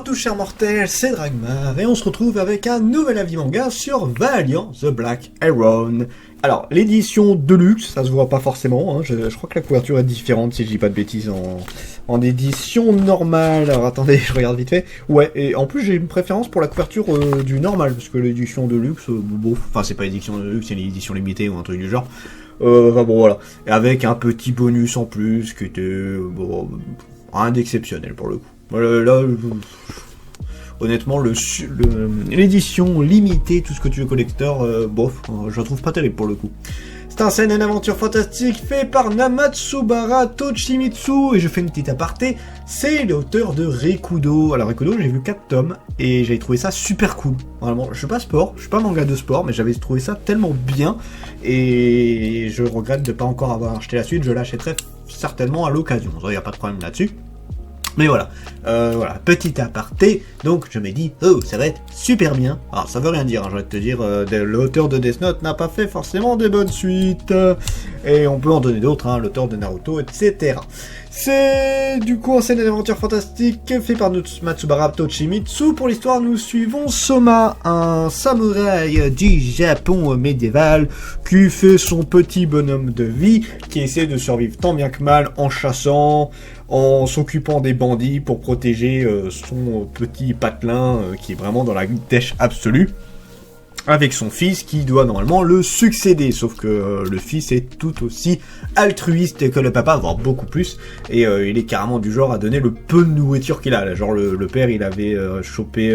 à tous chers mortels, c'est Dragmar et on se retrouve avec un nouvel avis manga sur Valiant The Black Heron. Alors, l'édition Deluxe, ça se voit pas forcément, hein, je crois que la couverture est différente si je dis pas de bêtises en édition normale. Alors attendez, je regarde vite fait. Ouais, et en plus j'ai une préférence pour la couverture du normal, parce que l'édition Deluxe, bon, enfin c'est pas l'édition Deluxe, c'est l'édition limitée ou un truc du genre. Enfin bon voilà, et avec un petit bonus en plus qui était bon, rien d'exceptionnel pour le coup. Voilà, là, honnêtement, l'édition limitée, tout ce que tu veux collector, bof, je la trouve pas terrible pour le coup. C'est un scène une aventure fantastique fait par Namatsubara Toshimitsu, et je fais une petite aparté, c'est l'auteur de Rekudo. Alors Rekudo, j'ai vu 4 tomes, et j'avais trouvé ça super cool. Vraiment, je suis pas sport, je suis pas manga de sport, mais j'avais trouvé ça tellement bien, et je regrette de pas encore avoir acheté la suite, je l'achèterai certainement à l'occasion, il n'y a pas de problème là-dessus. Mais voilà, petit aparté, donc je me dis, oh, ça va être super bien. Alors ça veut rien dire, hein, je vais te dire, l'auteur de Death Note n'a pas fait forcément des bonnes suites, et on peut en donner d'autres, hein, l'auteur de Naruto, etc. C'est du coup un scène d'aventure fantastique fait par Matsubara Toshimitsu. Pour l'histoire, nous suivons Soma, un samouraï du Japon médiéval qui fait son petit bonhomme de vie, qui essaie de survivre tant bien que mal en chassant, en s'occupant des bandits pour protéger son petit patelin qui est vraiment dans la dèche absolue, avec son fils qui doit normalement le succéder, sauf que le fils est tout aussi altruiste que le papa, voire beaucoup plus, et il est carrément du genre à donner le peu de nourriture qu'il a. Là, genre le père il avait chopé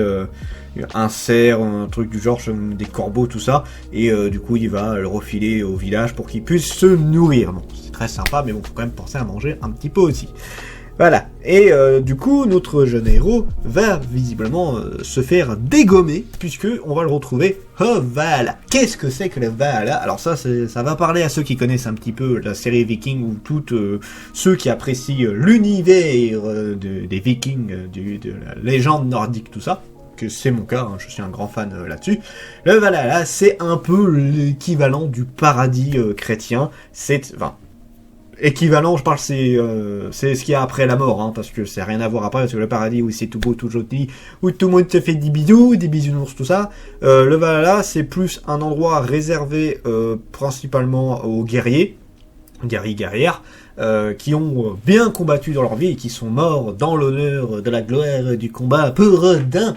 un cerf, un truc du genre, des corbeaux, tout ça, et du coup il va le refiler au village pour qu'il puisse se nourrir. Bon, c'est très sympa, mais bon, faut quand même penser à manger un petit peu aussi. Voilà, et du coup, notre jeune héros va visiblement se faire dégommer, puisque on va le retrouver au Valhalla. Qu'est-ce que c'est que le Valhalla? Alors ça va parler à ceux qui connaissent un petit peu la série Viking, ou toutes ceux qui apprécient l'univers des Vikings, de la légende nordique, tout ça. Que c'est mon cas, hein, je suis un grand fan là-dessus. Le Valhalla, c'est un peu l'équivalent du paradis chrétien. Équivalent, je parle, c'est ce qu'il y a après la mort, hein, parce que c'est rien à voir après, parce que le paradis où c'est tout beau, tout joli, où tout le monde se fait des bisounours, tout ça. Le Valhalla, c'est plus un endroit réservé principalement aux guerriers, guerrières, qui ont bien combattu dans leur vie et qui sont morts dans l'honneur de la gloire du combat pour Odin,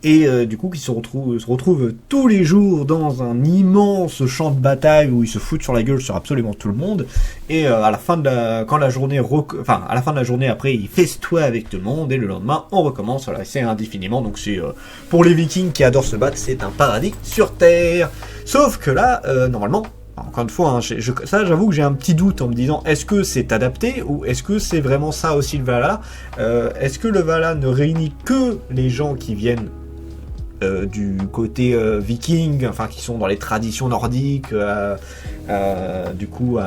et du coup qui se retrouvent tous les jours dans un immense champ de bataille où ils se foutent sur la gueule sur absolument tout le monde, et à la fin de la journée après ils festoient avec tout le monde, et le lendemain on recommence. Voilà, c'est indéfiniment, donc c'est pour les Vikings qui adorent se battre, c'est un paradis sur terre. Sauf que là normalement, encore une fois, hein, ça j'avoue que j'ai un petit doute en me disant, est-ce que c'est adapté ou est-ce que c'est vraiment ça aussi le Valhalla? Est-ce que le Valhalla ne réunit que les gens qui viennent du côté viking, enfin qui sont dans les traditions nordiques, du coup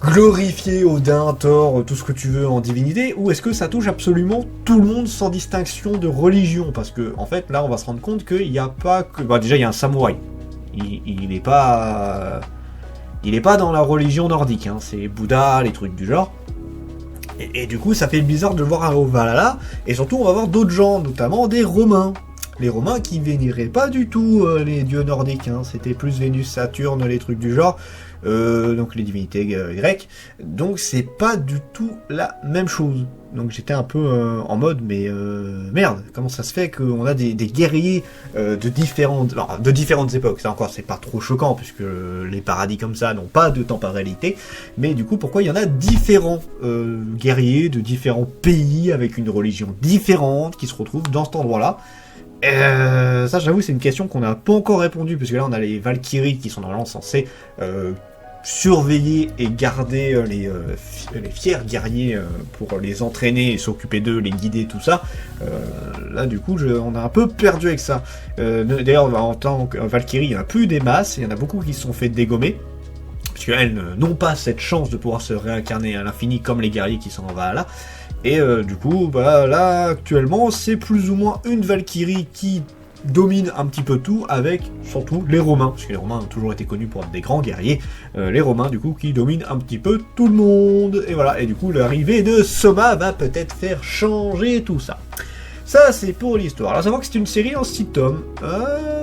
glorifier Odin, Thor, tout ce que tu veux en divinité, ou est-ce que ça touche absolument tout le monde sans distinction de religion? Parce que en fait là on va se rendre compte qu'il n'y a pas que... déjà il y a un samouraï. Il n'est pas dans la religion nordique, hein. C'est Bouddha, les trucs du genre. Et du coup, ça fait bizarre de le voir au Valhalla. Et surtout, on va voir d'autres gens, notamment des Romains. Les Romains qui vénéraient pas du tout les dieux nordiques, hein. C'était plus Vénus, Saturne, les trucs du genre. Donc les divinités grecques. Donc c'est pas du tout la même chose. Donc j'étais un peu en mode, mais merde, comment ça se fait qu'on a des guerriers de différentes époques? Ça encore, c'est pas trop choquant, puisque les paradis comme ça n'ont pas de temporalité. Mais du coup, pourquoi il y en a différents guerriers de différents pays avec une religion différente qui se retrouvent dans cet endroit-là? Ça, j'avoue, c'est une question qu'on n'a pas encore répondu, puisque là on a les Valkyries qui sont normalement censés surveiller et garder les fiers guerriers pour les entraîner et s'occuper d'eux, les guider, tout ça. Là du coup on a un peu perdu avec ça. D'ailleurs en tant que Valkyrie, il n'y en a plus des masses, il y en a beaucoup qui se sont fait dégommer, puisqu'elles n'ont pas cette chance de pouvoir se réincarner à l'infini comme les guerriers qui sont en Valhalla. Et du coup là actuellement c'est plus ou moins une Valkyrie qui domine un petit peu tout, avec surtout les Romains, parce que les Romains ont toujours été connus pour être des grands guerriers, les Romains du coup qui dominent un petit peu tout le monde, et voilà, et du coup l'arrivée de Soma va peut-être faire changer tout ça. Ça, c'est pour l'histoire. Alors, savoir que c'est une série en 6 tomes,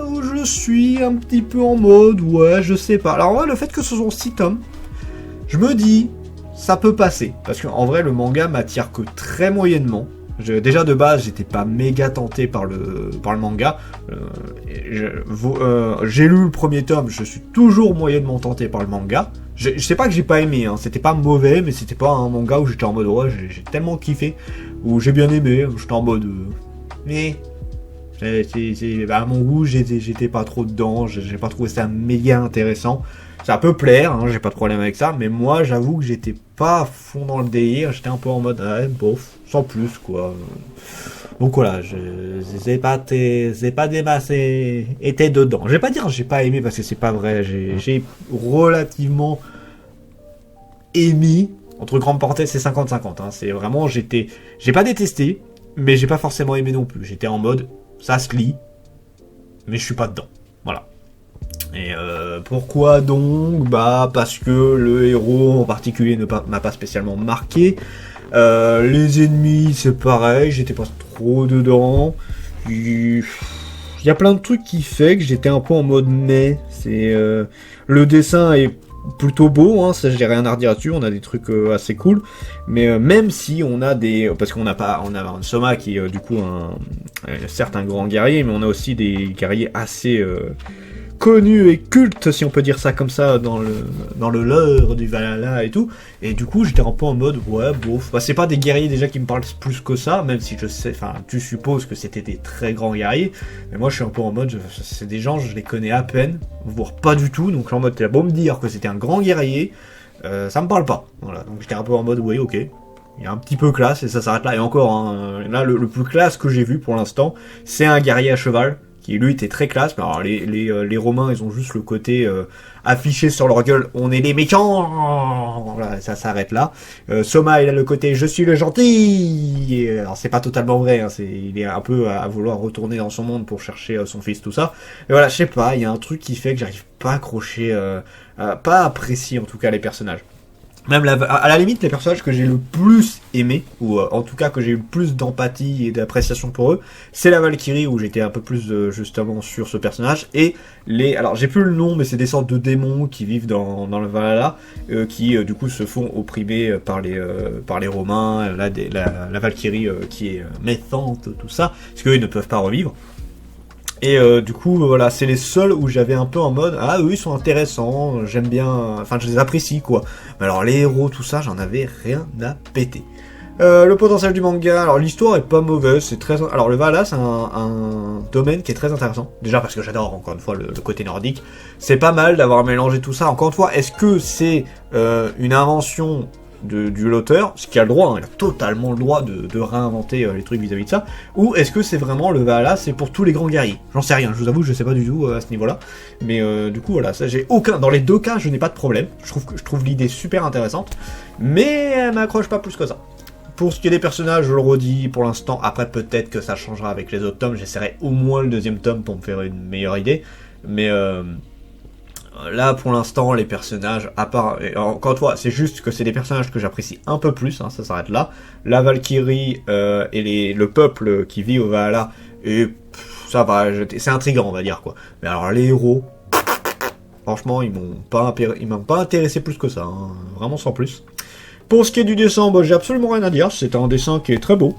où je suis un petit peu en mode, ouais, je sais pas. Alors, le fait que ce soit 6 tomes, je me dis, ça peut passer. Parce qu'en vrai, le manga m'attire que très moyennement. Déjà de base, j'étais pas méga tenté par le manga. J'ai lu le premier tome, je suis toujours moyennement tenté par le manga. Je sais pas que j'ai pas aimé, hein. C'était pas mauvais, mais c'était pas un manga où j'étais en mode ouais, j'ai tellement kiffé, où j'ai bien aimé, j'étais en mode mais à mon goût, j'étais pas trop dedans, j'ai pas trouvé ça méga intéressant. Ça peut plaire, hein, j'ai pas de problème avec ça, mais moi j'avoue que j'étais pas à fond dans le délire, j'étais un peu en mode ouais, bof, sans plus quoi. Donc voilà, j'ai pas démassé, été dedans. Je vais pas dire que j'ai pas aimé parce que c'est pas vrai, j'ai relativement aimé, entre grandes parenthèses c'est 50-50, hein, c'est vraiment, j'ai pas détesté, mais j'ai pas forcément aimé non plus, j'étais en mode, ça se lit, mais je suis pas dedans, voilà. Et pourquoi donc? Bah parce que le héros en particulier m'a pas spécialement marqué. Les ennemis c'est pareil, j'étais pas trop dedans. Il y a plein de trucs qui fait que j'étais un peu en mode mais. C'est le dessin est plutôt beau, hein, ça j'ai rien à redire là-dessus, on a des trucs assez cool, mais même si on a des, parce on a un Soma qui est du coup certes un grand guerrier, mais on a aussi des guerriers assez connu et culte, si on peut dire ça comme ça, dans le lore du Valhalla et tout. Et du coup, j'étais un peu en mode, ouais, bof. Bah, c'est pas des guerriers déjà qui me parlent plus que ça, même si je sais, enfin, tu supposes que c'était des très grands guerriers. Mais moi, je suis un peu en mode, c'est des gens, je les connais à peine, voire pas du tout. Donc, en mode, t'as beau me dire que c'était un grand guerrier, ça me parle pas. Voilà. Donc, j'étais un peu en mode, oui, ok. Il y a un petit peu classe et ça s'arrête là. Et encore, hein, là, le plus classe que j'ai vu pour l'instant, c'est un guerrier à cheval qui lui était très classe. Mais alors les Romains, ils ont juste le côté affiché sur leur gueule, on est les méchants. Voilà, ça s'arrête là. Soma, il a le côté je suis le gentil. Et, alors c'est pas totalement vrai, hein, il est un peu à vouloir retourner dans son monde pour chercher son fils, tout ça. Mais voilà, je sais pas, il y a un truc qui fait que j'arrive pas à accrocher, pas à apprécier en tout cas les personnages. Même à la limite, les personnages que j'ai le plus aimé, ou en tout cas que j'ai eu le plus d'empathie et d'appréciation pour eux, c'est la Valkyrie, où j'étais un peu plus justement sur ce personnage, et alors j'ai plus le nom, mais c'est des sortes de démons qui vivent dans le Valhalla, qui du coup se font opprimer par les Romains, la Valkyrie qui est méchante, tout ça, parce qu'eux ils ne peuvent pas revivre. Et du coup, voilà, c'est les seuls où j'avais un peu en mode ah eux ils sont intéressants, j'aime bien, enfin je les apprécie quoi. Mais alors les héros, tout ça, j'en avais rien à péter. Le potentiel du manga, alors l'histoire est pas mauvaise, c'est très. Alors le Valhalla, c'est un domaine qui est très intéressant. Déjà parce que j'adore encore une fois le côté nordique. C'est pas mal d'avoir mélangé tout ça. Encore une fois, est-ce que c'est une invention du l'auteur, ce qui a le droit, hein, il a totalement le droit de réinventer les trucs vis-à-vis de ça, ou est-ce que c'est vraiment le Valhalla, c'est pour tous les grands guerriers? J'en sais rien, je vous avoue, je sais pas du tout à ce niveau-là, mais du coup voilà, ça j'ai aucun, dans les deux cas, je n'ai pas de problème, je trouve l'idée super intéressante, mais elle m'accroche pas plus que ça. Pour ce qui est des personnages, je le redis pour l'instant, après peut-être que ça changera avec les autres tomes, j'essaierai au moins le deuxième tome pour me faire une meilleure idée, mais là, pour l'instant, les personnages, à part... Encore une fois, c'est juste que c'est des personnages que j'apprécie un peu plus, hein, ça s'arrête là. La Valkyrie et le peuple qui vit au Valhalla, et ça va, c'est intriguant, on va dire, quoi. Mais alors, les héros, franchement, ils m'ont pas intéressé plus que ça, hein, vraiment sans plus. Pour ce qui est du dessin, bah, j'ai absolument rien à dire, c'est un dessin qui est très beau.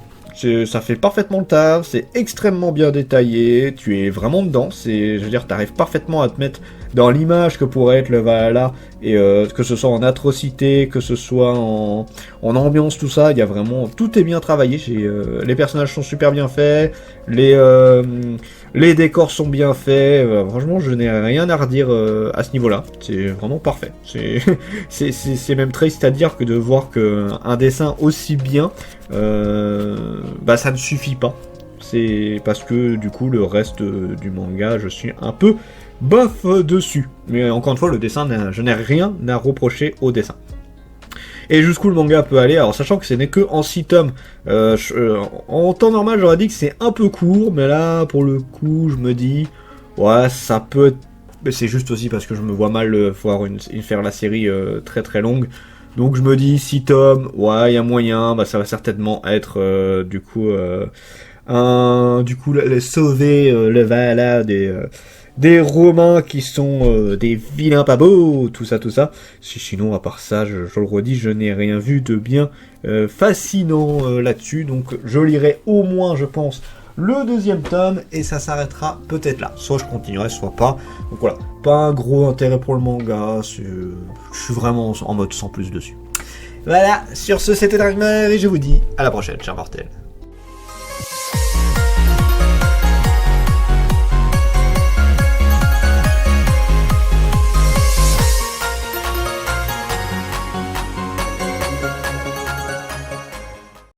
Ça fait parfaitement le taf, c'est extrêmement bien détaillé, tu es vraiment dedans, je veux dire, t'arrives parfaitement à te mettre dans l'image que pourrait être le Valhalla, et que ce soit en atrocité, que ce soit en ambiance, tout ça, il y a vraiment, tout est bien travaillé, les personnages sont super bien faits, les décors sont bien faits, franchement je n'ai rien à redire à ce niveau-là, c'est vraiment parfait, c'est même triste à dire que de voir qu'un dessin aussi bien, bah ça ne suffit pas, c'est parce que du coup le reste du manga je suis un peu bof dessus, mais encore une fois le dessin, je n'ai rien à reprocher au dessin. Et jusqu'où le manga peut aller, alors sachant que ce n'est que en 6 tomes, en temps normal j'aurais dit que c'est un peu court, mais là pour le coup je me dis, ouais ça peut être, mais c'est juste aussi parce que je me vois mal faire la série très très longue, donc je me dis 6 tomes, ouais il y a moyen, bah ça va certainement être du coup Du coup, sauver le Valhalla des Romains qui sont des vilains pas beaux, tout ça, tout ça. Sinon, à part ça, je le redis, je n'ai rien vu de bien fascinant là-dessus. Donc, je lirai au moins, je pense, le deuxième tome et ça s'arrêtera peut-être là. Soit je continuerai, soit pas. Donc voilà, pas un gros intérêt pour le manga. Je suis vraiment en mode sans plus dessus. Voilà, sur ce, c'était Dragmar et je vous dis à la prochaine, chers mortels.